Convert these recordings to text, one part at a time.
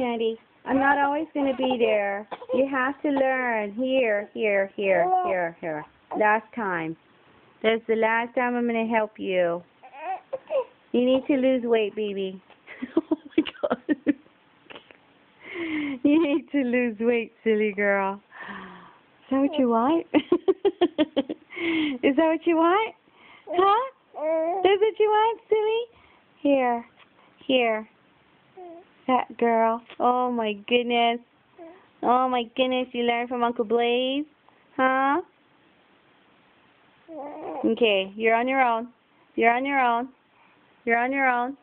Candy. I'm not always going to be there. You have to learn. Here. Last time. That's the last time I'm going to help you. You need to lose weight, baby. Oh, my God. You need to lose weight, silly girl. Is that what you want? Is that what you want? Huh? That's what you want, silly? Here. That girl. Oh, my goodness. Oh, my goodness. You learned from Uncle Blaze? Huh? Okay, you're on your own. You're on your own. You're on your own.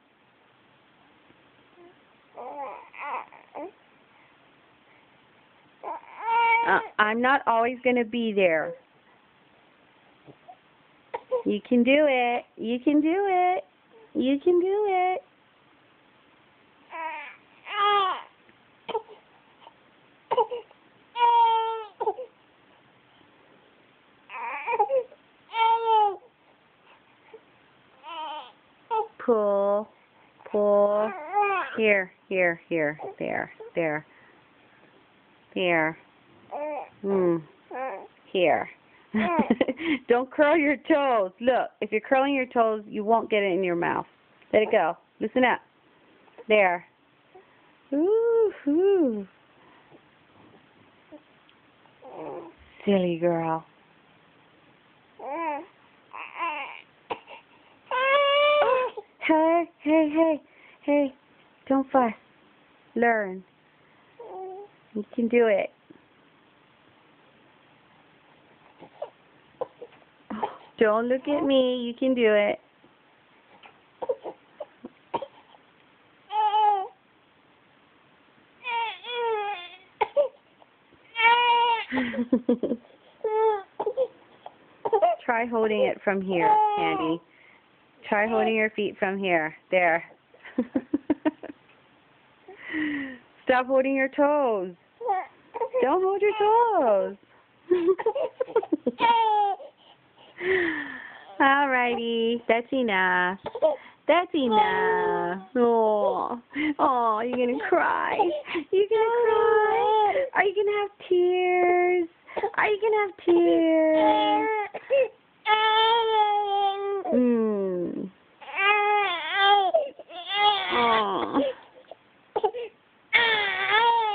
I'm not always going to be there. You can do it. You can do it. You can do it. Pull. Pull. Here. There. Here. Don't curl your toes. Look, if you're curling your toes, you won't get it in your mouth. Let it go. Listen up. There. Ooh. Silly girl. Hey. Don't fuss. Learn. You can do it. Don't look at me. You can do it. Try holding it from here, Candy. Try holding your feet from here. There. Stop holding your toes. Don't hold your toes. Alrighty. That's enough. That's enough. Oh, you're going to cry. You're going to cry. Are you going to have tears? Are you going to have tears?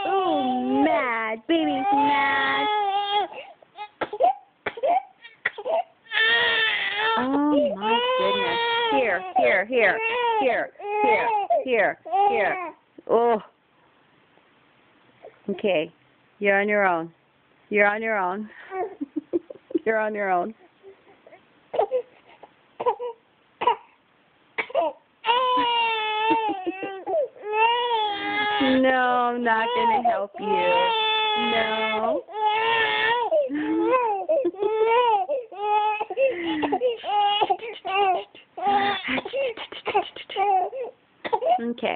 Oh, mad. Baby's mad. Oh, my goodness. Here. Oh. Okay. You're on your own. You're on your own. You're on your own. No, I'm not going to help you. No. Okay.